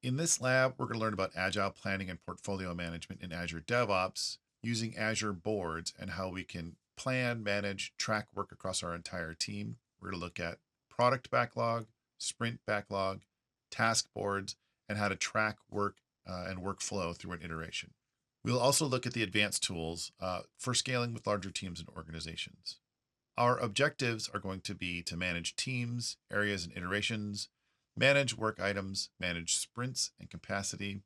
In this lab, we're going to learn about Agile planning and portfolio management in Azure DevOps using Azure boards and how we can plan, manage, track work across our entire team. We're going to look at product backlog, sprint backlog, task boards, and how to track work and workflow through an iteration. We'll also look at the advanced tools for scaling with larger teams and organizations. Our objectives are going to be to manage teams, areas, and iterations, manage work items, manage sprints and capacity,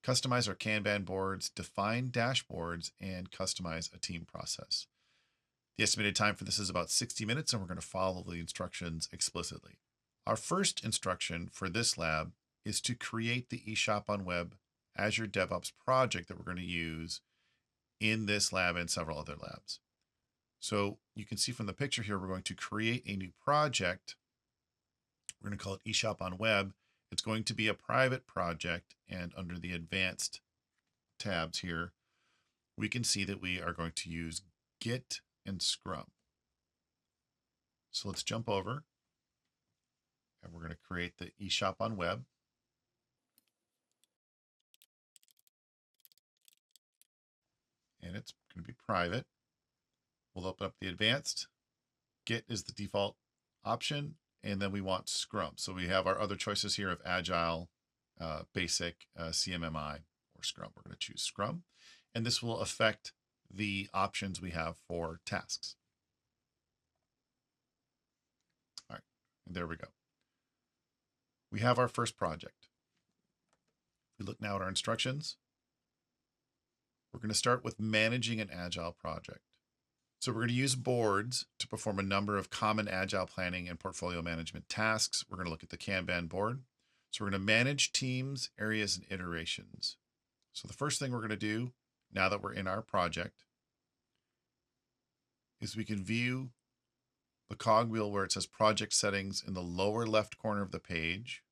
customize our Kanban boards, define dashboards, and customize a team process. The estimated time for this is about 60 minutes, and we're going to follow the instructions explicitly. Our first instruction for this lab is to create the eShop on Web Azure DevOps project that we're going to use in this lab and several other labs. So you can see from the picture here, we're going to create a new project. We're going to call it eShop on Web. It's going to be a private project, and under the advanced tabs here, we can see that we are going to use Git and Scrum. So let's jump over, and we're going to create the eShop on Web. And it's going to be private. We'll open up the advanced. Git is the default option, and then we want Scrum. So we have our other choices here of Agile, Basic, CMMI, or Scrum. We're going to choose Scrum, and this will affect the options we have for tasks. All right, and there we go. We have our first project. We look now at our instructions. We're going to start with managing an Agile project. So we're going to use boards to perform a number of common Agile planning and portfolio management tasks. We're going to look at the Kanban board. So we're going to manage teams, areas, and iterations. So the first thing we're going to do now that we're in our project is we can view the cogwheel where it says project settings in the lower left corner of the page.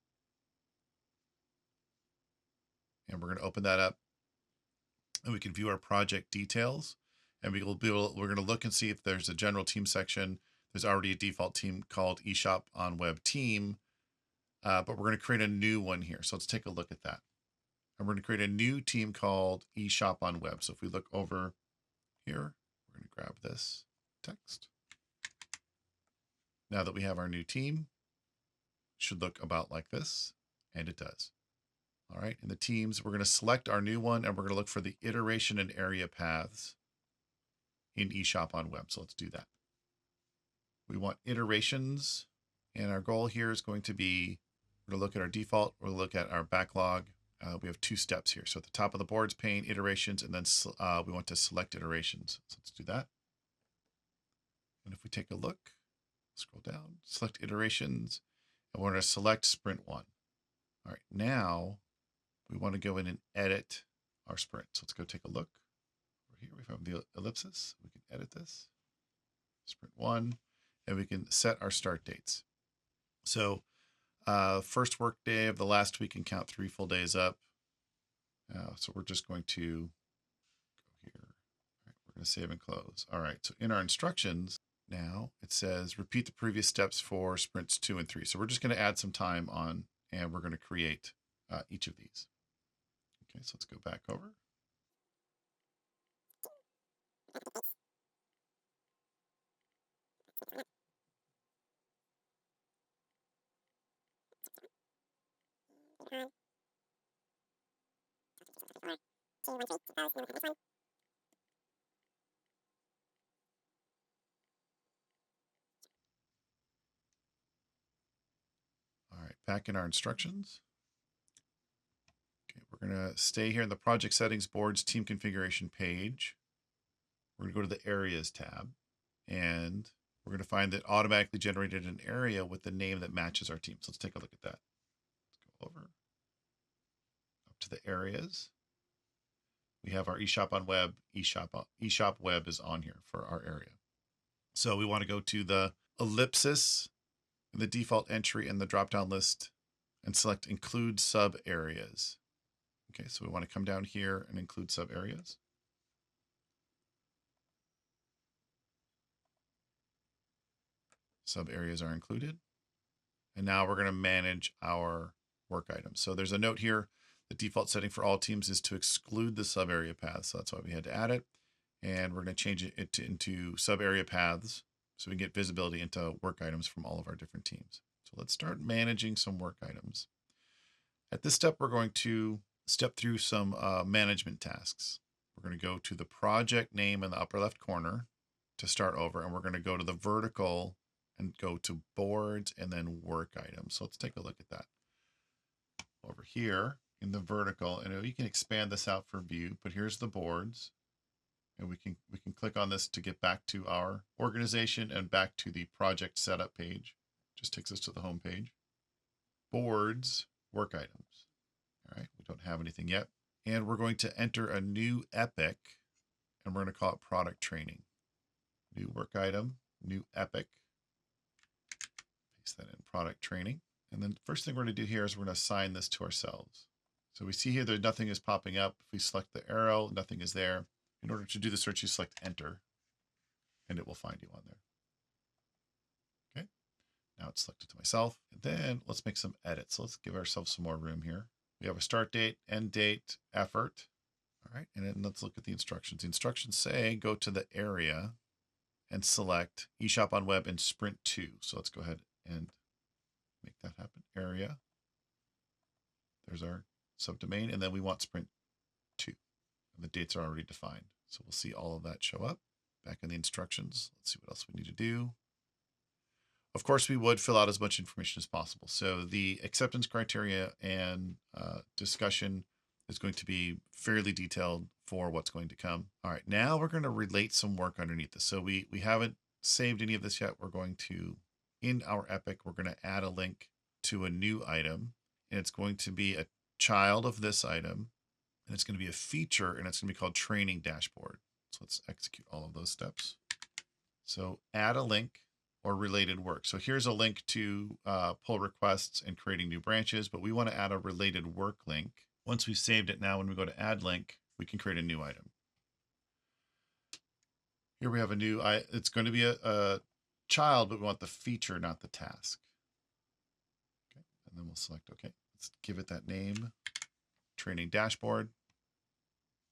And we're going to open that up, and we can view our project details. And we're going to look and see if there's a general team section. There's already a default team called eShop on Web team, but we're going to create a new one here. So let's take a look at that. And we're going to create a new team called eShop on Web. So if we look over here, we're going to grab this text. Now that we have our new team, it should look about like this, and it does. All right, in the teams, we're going to select our new one, and we're going to look for the iteration and area paths in eShop on Web. So let's do that. We want iterations, and our goal here is going to be, we're going to look at our default, we're going to look at our backlog. We have two steps here. So at the top of the boards pane, iterations, and then we want to select iterations. So let's do that. And if we take a look, scroll down, select iterations, and we're going to select sprint 1. All right, now we want to go in and edit our sprint. So let's go take a look. Here we have the ellipsis. We can edit this, sprint 1, and we can set our start dates. So first work day of the last week and count 3 full days up. So we're just going to go here. All right, we're going to save and close. All right, so in our instructions, now it says repeat the previous steps for sprints 2 and 3. So we're just going to add some time on, and we're going to create each of these. Okay, so let's go back over. All right, back in our instructions. Okay, we're going to stay here in the project settings boards team configuration page. We're going to go to the areas tab, and we're going to find that automatically generated an area with the name that matches our team. So let's take a look at that. Let's go over up to the areas. We have our eShop on Web. eShop Web is on here for our area. So we want to go to the ellipsis, the default entry in the drop-down list, and select include sub areas. Okay, so we want to come down here and include sub areas. Sub areas are included. And now we're going to manage our work items. So there's a note here. The default setting for all teams is to exclude the sub area paths. So that's why we had to add it. And we're going to change it into sub area paths so we can get visibility into work items from all of our different teams. So let's start managing some work items. At this step, we're going to step through some management tasks. We're going to go to the project name in the upper left corner to start over, and we're going to go to the vertical and go to boards and then work items. So let's take a look at that. Over here in the vertical, and you can expand this out for view, but here's the boards. And we can click on this to get back to our organization and back to the project setup page. Just takes us to the home page. Boards, work items. All right, we don't have anything yet. And we're going to enter a new epic, and we're going to call it product training. New work item, new epic. Paste that in, product training. And then the first thing we're going to do here is we're going to assign this to ourselves. So we see here that nothing is popping up. If we select the arrow, nothing is there. In order to do the search, you select enter, and it will find you on there. Okay, now it's selected to myself. And then let's make some edits. So let's give ourselves some more room here. We have a start date, end date, effort. All right, and then let's look at the instructions. The instructions say go to the area and select eShop on Web and Sprint 2. So let's go ahead and make that happen. Area. There's our subdomain, and then we want Sprint 2. And the dates are already defined. So we'll see all of that show up back in the instructions. Let's see what else we need to do. Of course, we would fill out as much information as possible. So the acceptance criteria and discussion is going to be fairly detailed for what's going to come. All right, now we're going to relate some work underneath this. So we haven't saved any of this yet. We're going to, in our epic, we're going to add a link to a new item, and it's going to be a child of this item. And it's going to be a feature, and it's going to be called training dashboard. So let's execute all of those steps. So add a link or related work. So here's a link to pull requests and creating new branches, but we want to add a related work link. Once we've saved it, now when we go to add link, we can create a new item. Here we have a new, it's going to be a child, but we want the feature, not the task. Okay, and then we'll select OK. Let's give it that name. Training dashboard,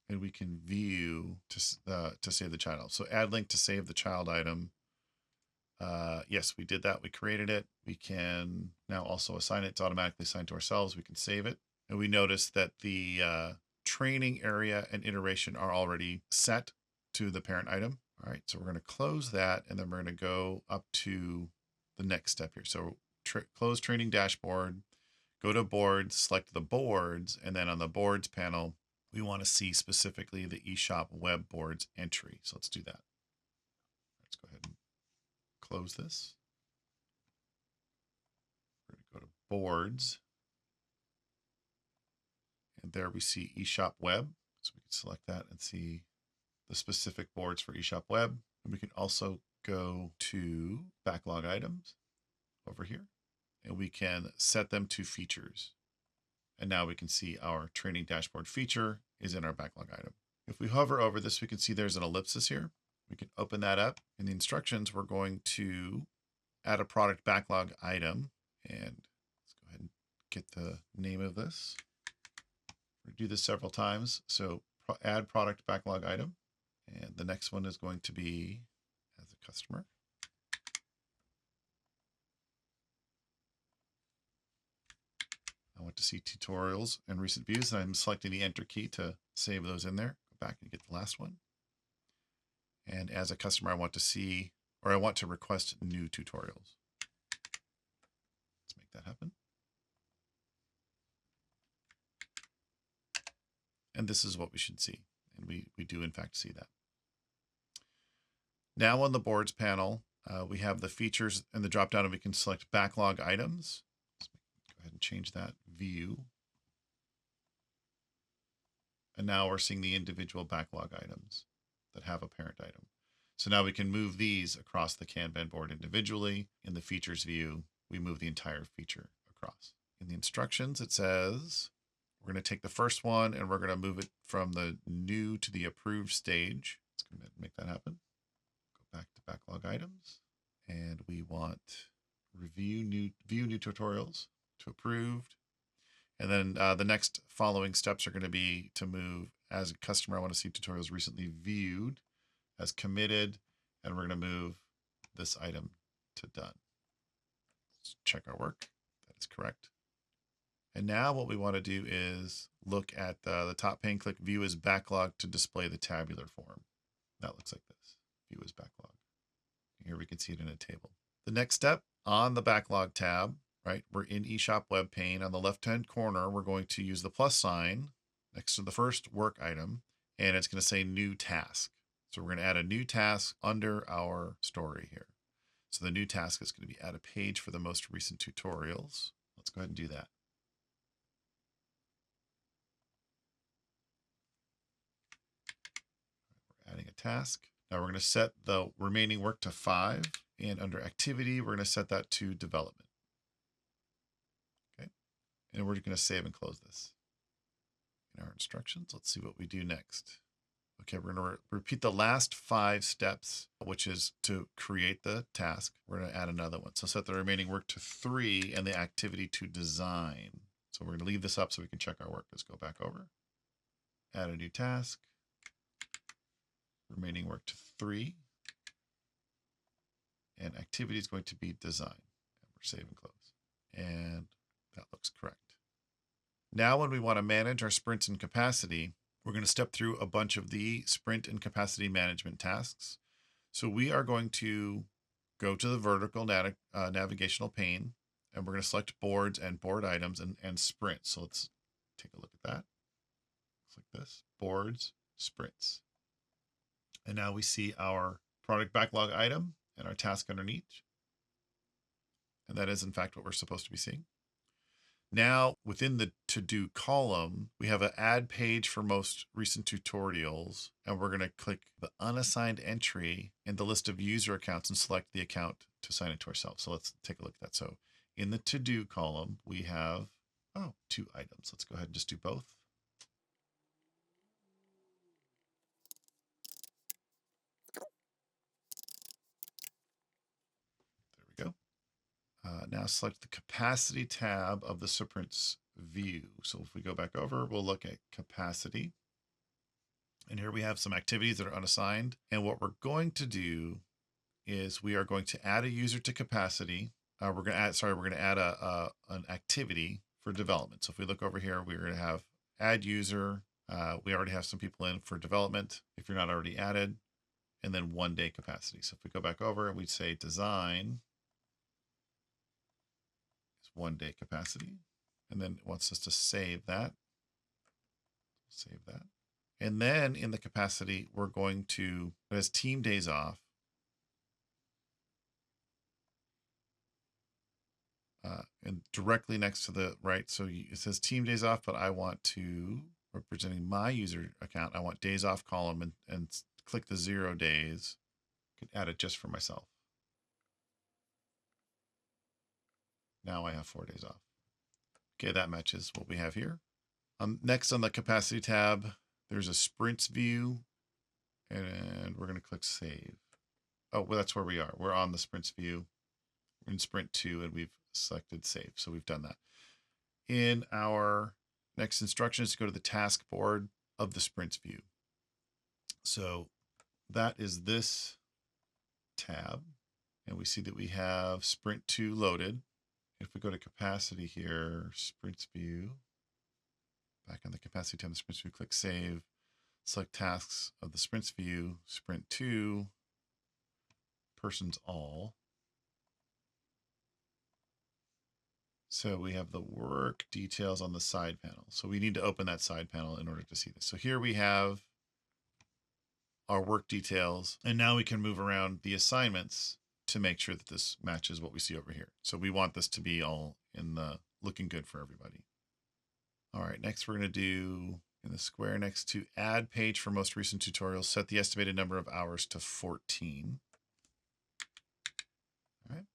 and we can view to save the child. So add link to save the child item. Yes, we did that. We created it. We can now also assign it. It's automatically assigned to ourselves. We can save it. And we notice that the training area and iteration are already set to the parent item. All right, so we're going to close that, and then we're going to go up to the next step here. So close training dashboard. Go to boards, select the boards, and then on the boards panel, we want to see specifically the eShop web boards entry. So let's do that. Let's go ahead and close this. We're going to go to boards. And there we see eShop web. So we can select that and see the specific boards for eShop web. And we can also go to backlog items over here. And we can set them to features. And now we can see our training dashboard feature is in our backlog item. If we hover over this, we can see there's an ellipsis here. We can open that up. In the instructions, we're going to add a product backlog item. And let's go ahead and get the name of this. We're going to do this several times. So add product backlog item. And the next one is going to be as a customer. I want to see tutorials and recent views, and I'm selecting the enter key to save those in there. Go back and get the last one. And as a customer, I want to see, or I want to request new tutorials. Let's make that happen. And this is what we should see. And we do in fact see that. Now on the boards panel, we have the features and the drop down, and we can select backlog items. Go ahead and change that view. And now we're seeing the individual backlog items that have a parent item. So now we can move these across the Kanban board individually. In the features view, we move the entire feature across. In the instructions, it says we're going to take the first one and we're going to move it from the new to the approved stage. Let's go ahead and make that happen. Go back to backlog items, and we want view new tutorials to approved. And then the next following steps are going to be to move as a customer. I want to see tutorials recently viewed as committed, and we're going to move this item to done. Let's check our work. That is correct. And now what we want to do is look at the top pane, click view as backlog to display the tabular form. That looks like this, view as backlog. Here we can see it in a table. The next step on the backlog tab, right? We're in eShop web pane. On the left-hand corner, we're going to use the plus sign next to the first work item, and it's going to say new task. So we're going to add a new task under our story here. So the new task is going to be add a page for the most recent tutorials. Let's go ahead and do that. We're adding a task. Now we're going to set the remaining work to 5, and under activity, we're going to set that to development. Okay, and we're going to save and close this. In our instructions, let's see what we do next. Okay, we're going to repeat the last 5 steps, which is to create the task. We're going to add another one. So set the remaining work to 3 and the activity to design. So we're going to leave this up so we can check our work. Let's go back over. Add a new task. Remaining work to 3. And activity is going to be design. And we're save and close. And that looks correct. Now when we want to manage our sprints and capacity, we're going to step through a bunch of the sprint and capacity management tasks. So we are going to go to the vertical navigational pane, and we're going to select boards and board items and sprint. So let's take a look at that. Click this, boards, sprints. And now we see our product backlog item and our task underneath. And that is in fact what we're supposed to be seeing. Now, within the to-do column, we have an add page for most recent tutorials, and we're going to click the unassigned entry in the list of user accounts and select the account to assign it to ourselves. So let's take a look at that. So in the to-do column, we have 2 items. Let's go ahead and just do both. There we go. Now select the capacity tab of the sprints view. So if we go back over, we'll look at capacity. And here we have some activities that are unassigned. And what we're going to do is we are going to add a user to capacity. We're going to add an activity for development. So if we look over here, we're going to have add user. We already have some people in for development if you're not already added, and then 1 day capacity. So if we go back over and we say design, 1 day capacity, and then it wants us to save that. Save that. And then in the capacity, we're going to, it has team days off. And directly next to the right, so it says team days off, but I want to, representing my user account, I want days off column and click the 0 days. I can add it just for myself. Now I have 4 days off. Okay, that matches what we have here. Next on the capacity tab, there's a sprints view, and we're going to click save. Oh, well, that's where we are. We're on the sprints view. We're in sprint 2, and we've selected save. So we've done that. In our next instruction is to go to the task board of the sprints view. So that is this tab, and we see that we have sprint 2 loaded. If we go to capacity here, sprints view, back on the capacity tab, the sprints view, click save, select tasks of the sprints view, sprint 2, persons all. So we have the work details on the side panel. So we need to open that side panel in order to see this. So here we have our work details, and now we can move around the assignments to make sure that this matches what we see over here. So we want this to be all in the looking good for everybody. All right, next we're going to do in the square next to add page for most recent tutorials, set the estimated number of hours to 14. All right,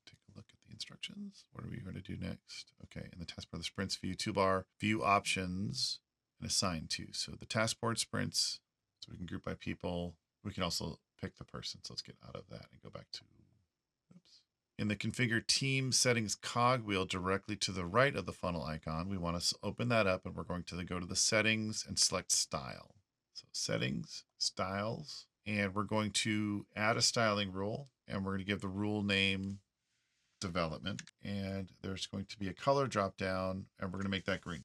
take a look at the instructions. What are we going to do next? Okay, in the taskbar, the sprints view toolbar, view options, and assign to. So the taskboard sprints, so we can group by people. We can also pick the person. So let's get out of that and go back to, oops. In the configure team settings cogwheel directly to the right of the funnel icon, we want to open that up and we're going to go to the settings and select style. So settings, styles, and we're going to add a styling rule and we're going to give the rule name development, and there's going to be a color drop down and we're going to make that green.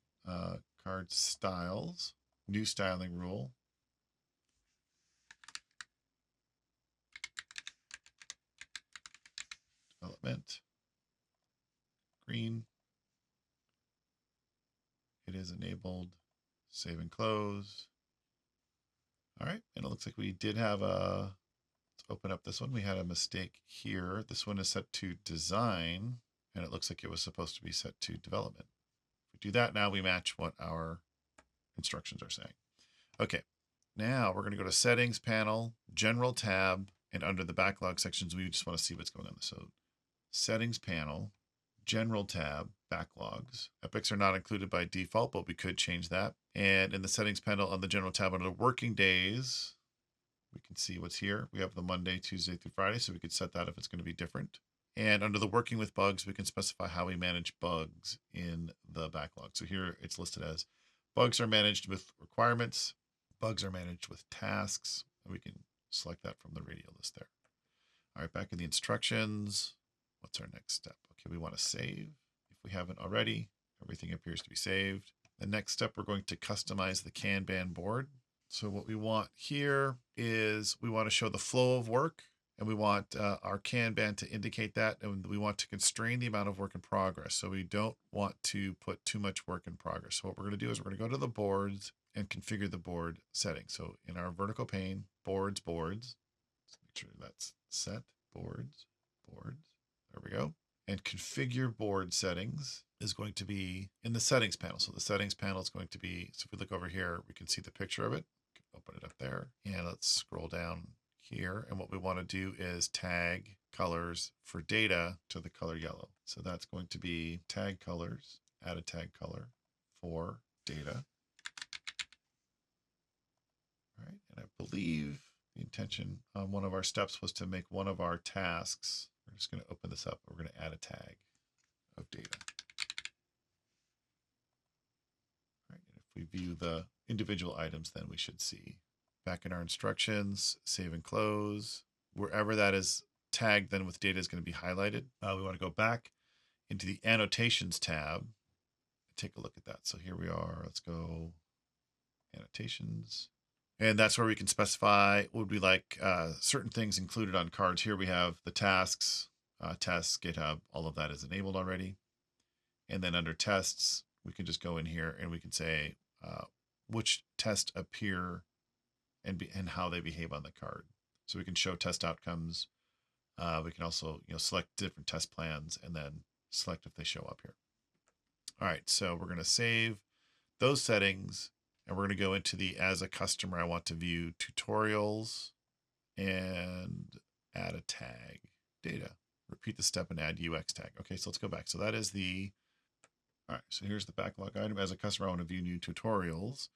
Card styles, new styling rule. Development, green. It is enabled. Save and close. All right, and it looks like we did have a, let's open up this one. We had a mistake here. This one is set to design, and it looks like it was supposed to be set to development. If we do that now, we match what our instructions are saying. Okay, now we're going to go to settings panel, general tab, and under the backlog sections, we just want to see what's going on. So settings panel, general tab, backlogs. Epics are not included by default, but we could change that. And in the settings panel on the general tab under the working days, we can see what's here. We have the Monday, Tuesday through Friday, so we could set that if it's going to be different. And under the working with bugs, we can specify how we manage bugs in the backlog. So here it's listed as bugs are managed with requirements, bugs are managed with tasks, and we can select that from the radial list there. All right, back in the instructions, what's our next step? Okay, we want to save. If we haven't already, everything appears to be saved. The next step, we're going to customize the Kanban board. So what we want here is we want to show the flow of work, and we want our Kanban to indicate that, and we want to constrain the amount of work in progress. So we don't want to put too much work in progress. So what we're going to do is we're going to go to the boards and configure the board settings. So in our vertical pane, boards, let's make sure that's set, boards. There we go. And configure board settings is going to be in the settings panel. So the settings panel is going to be, so if we look over here, we can see the picture of it. Open it up there, and let's scroll down here. And what we want to do is tag colors for data to the color yellow. So that's going to be tag colors, add a tag color for data. All right, and I believe the intention on one of our steps was to make one of our tasks. We're just going to open this up. We're going to add a tag of data. All right, and if we view the individual items, then we should see back in our instructions, save and close. Wherever that is tagged then with data is going to be highlighted. We want to go back into the annotations tab and take a look at that. So here we are. Let's go annotations. And that's where we can specify, would we like certain things included on cards. Here we have the tasks, tests, GitHub, all of that is enabled already. And then under tests, we can just go in here and we can say which tests appear and how they behave on the card. So we can show test outcomes. We can also select different test plans and then select if they show up here. All right, so we're going to save those settings. And we're going to go into the, as a customer, I want to view tutorials and add a tag, data. Repeat the step and add UX tag. Okay, so let's go back. So that is the, all right, so here's the backlog item. As a customer, I want to view new tutorials.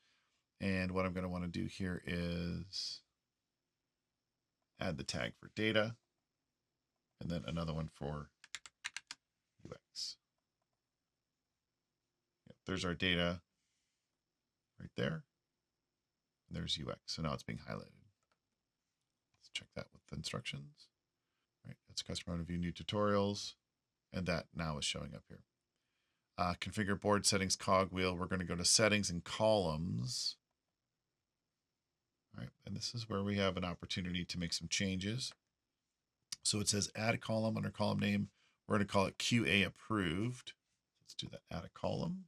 And what I'm going to want to do here is add the tag for data and then another one for UX. Yep, there's our data right there. And there's UX. So now it's being highlighted. Let's check that with the instructions. All right, that's customer want to view new tutorials. And that now is showing up here. Configure board settings cogwheel. We're going to go to settings and columns. All right, and this is where we have an opportunity to make some changes. So it says add a column under column name. We're going to call it QA approved. Let's do that, add a column.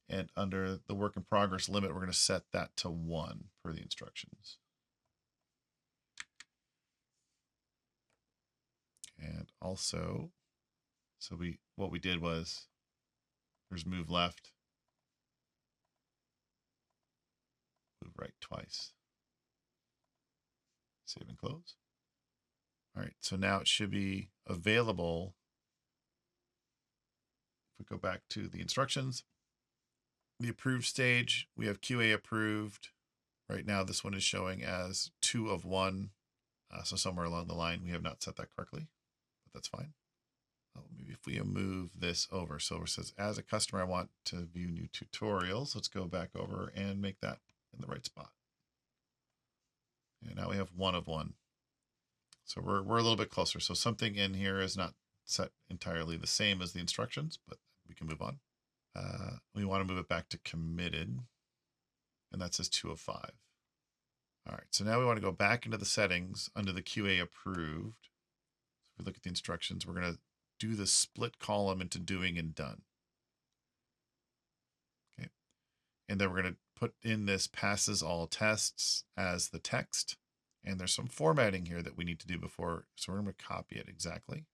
And under the work in progress limit, we're going to set that to 1 per the instructions. And also, so what we did was, there's move left, move right twice. Save and close. All right, so now it should be available. If we go back to the instructions, the approved stage, we have QA approved. Right now, this one is showing as 2 of 1 So somewhere along the line, we have not set that correctly, but that's fine. Maybe if we move this over. So it says, as a customer, I want to view new tutorials. Let's go back over and make that in the right spot. And now we have one of one. So we're a little bit closer. So something in here is not set entirely the same as the instructions, but we can move on. We want to move it back to committed, and that says 2 of 5. All right, so now we want to go back into the settings under the QA approved. So if we look at the instructions, we're going to do the split column into doing and done. Okay, and then we're going to put in this passes all tests as the text. And there's some formatting here that we need to do before, so we're going to copy it exactly.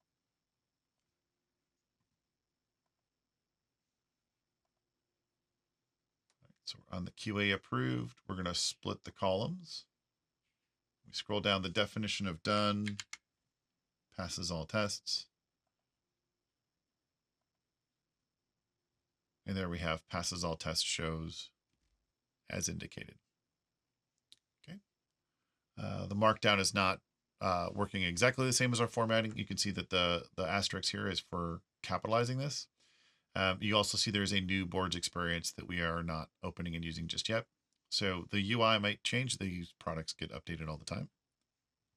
So we're on the QA approved, we're going to split the columns. We scroll down, the definition of done, passes all tests. And there we have passes all tests shows as indicated. Okay. The markdown is not working exactly the same as our formatting. You can see that the asterisk here is for capitalizing this. You also see there's a new boards experience that we are not opening and using just yet. So the UI might change. These products get updated all the time.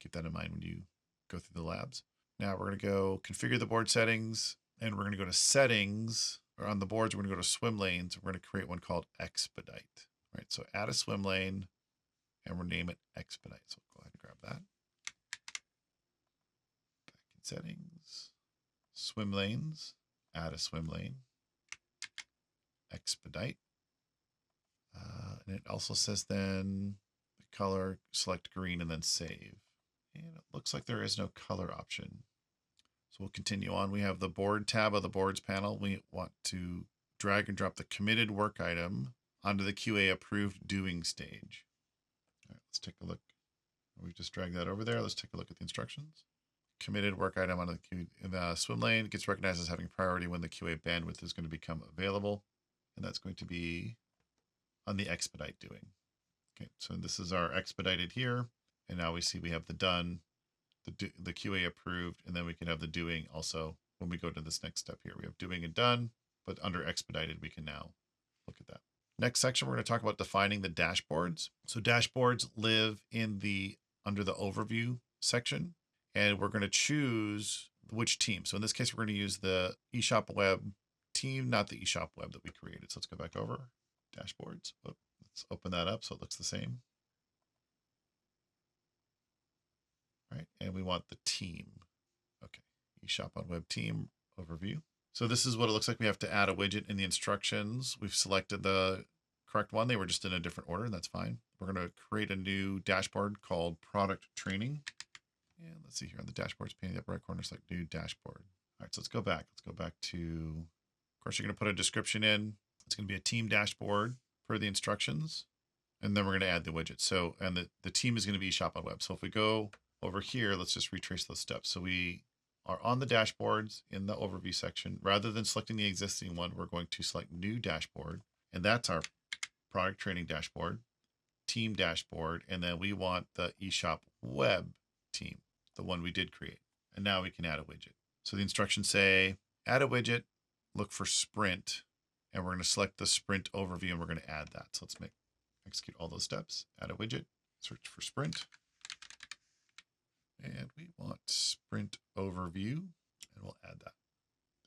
Keep that in mind when you go through the labs. Now we're going to go configure the board settings, and we're going to go to settings, or on the boards, we're going to go to swim lanes. We're going to create one called expedite. Right. So add a swim lane, and we'll name it expedite. So go ahead and grab that. Back in settings, swim lanes, add a swim lane. Expedite. And it also says then the color, select green and then save. And it looks like there is no color option. So we'll continue on. We have the board tab of the boards panel. We want to drag and drop the committed work item onto the QA approved doing stage. All right, let's take a look. We just dragged that over there. Let's take a look at the instructions. Committed work item on the swim lane gets recognized as having priority when the QA bandwidth is going to become available. And that's going to be on the expedite doing. Okay, so this is our expedited here. And now we see we have the done, the QA approved, and then we can have the doing also when we go to this next step here. We have doing and done, but under expedited, we can now look at that. Next section, we're going to talk about defining the dashboards. So dashboards live in under the overview section, and we're going to choose which team. So in this case, we're going to use the eShop Web team, not the eShop Web that we created. So let's go back over dashboards. Oh, let's open that up so it looks the same. All right, and we want the team. Okay, eShop on Web team overview. So this is what it looks like. We have to add a widget in the instructions. We've selected the correct one. They were just in a different order, and that's fine. We're going to create a new dashboard called product training. And let's see here on the dashboards pane in the upper right corner, select new dashboard. All right, so let's go back. Let's go back to, of course, you're going to put a description in. It's going to be a team dashboard per the instructions. And then we're going to add the widget. So, and the team is going to be eShop on Web. So if we go over here, let's just retrace those steps. So we are on the dashboards in the overview section. Rather than selecting the existing one, we're going to select new dashboard. And that's our product training dashboard, team dashboard. And then we want the eShop Web team, the one we did create. And now we can add a widget. So the instructions say, add a widget, look for sprint, and we're going to select the sprint overview and we're going to add that. So let's execute all those steps, add a widget, search for sprint. And we want sprint overview, and we'll add that.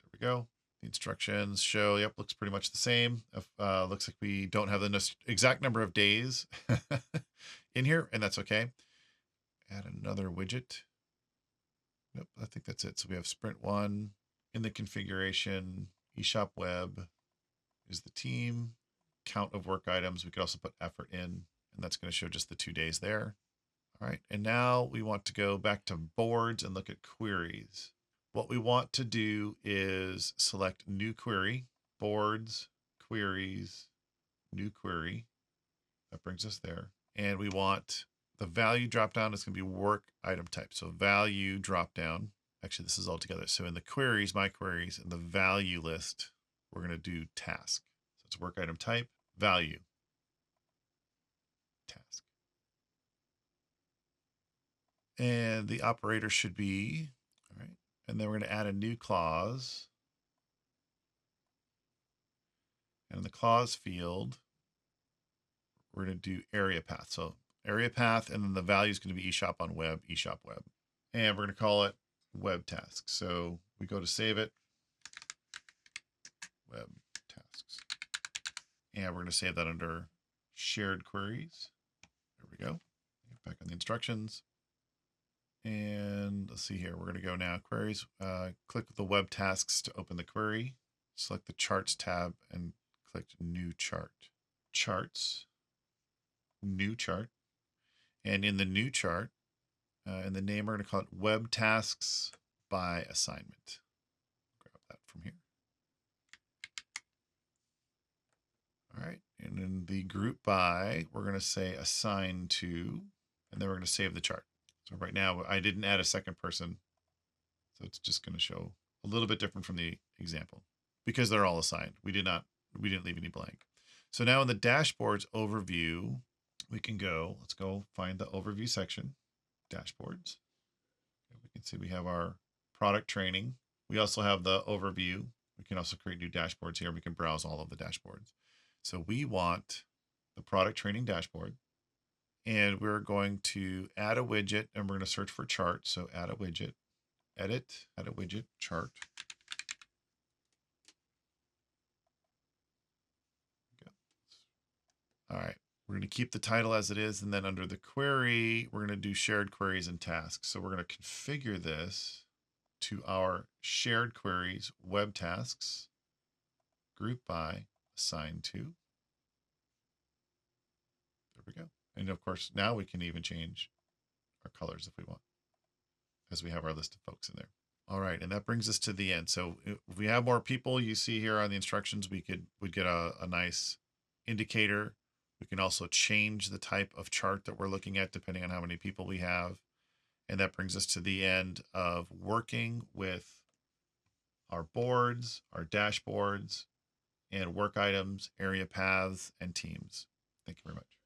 There we go. The instructions show, yep, looks pretty much the same. Looks like we don't have the exact number of days in here, and that's okay. Add another widget. Nope, I think that's it. So we have sprint 1 in the configuration, eShop Web is the team, count of work items. We could also put effort in, and that's going to show just the 2 days there. All right, and now we want to go back to boards and look at queries. What we want to do is select new query, boards, queries, new query. That brings us there. And we want the value dropdown is going to be work item type. So value dropdown. Actually, this is all together. So in the queries, my queries, in the value list, we're going to do task. So it's work item type, value, task. And the operator should be, all right. And then we're going to add a new clause. And in the clause field, we're going to do area path. So area path, and then the value is going to be eShop on web, eShop web. And we're going to call it web tasks. So we go to save it, web tasks. And we're going to save that under shared queries. There we go. Get back on the instructions. And let's see here. We're going to go now queries. Click the web tasks to open the query. Select the charts tab and click new chart. Charts, new chart. And in the new chart, in the name, we're going to call it web tasks by assignment. Grab that from here. All right. And in the group by, we're going to say assign to, and then we're going to save the chart. So right now I didn't add a second person. So it's just going to show a little bit different from the example because they're all assigned. We didn't leave any blank. So now in the dashboards overview, we can go, let's go find the overview section, dashboards. We can see we have our product training. We also have the overview. We can also create new dashboards here. We can browse all of the dashboards. So we want the product training dashboard, and we're going to add a widget, and we're going to search for chart. So add a widget, edit, add a widget, chart. All right, we're going to keep the title as it is, and then under the query, we're going to do shared queries and tasks. So we're going to configure this to our shared queries, web tasks, group by, assign to. There we go. And of course, now we can even change our colors if we want, as we have our list of folks in there. All right, and that brings us to the end. So if we have more people, you see here on the instructions, we'd get a nice indicator. We can also change the type of chart that we're looking at depending on how many people we have. And that brings us to the end of working with our boards, our dashboards, and work items, area paths, and teams. Thank you very much.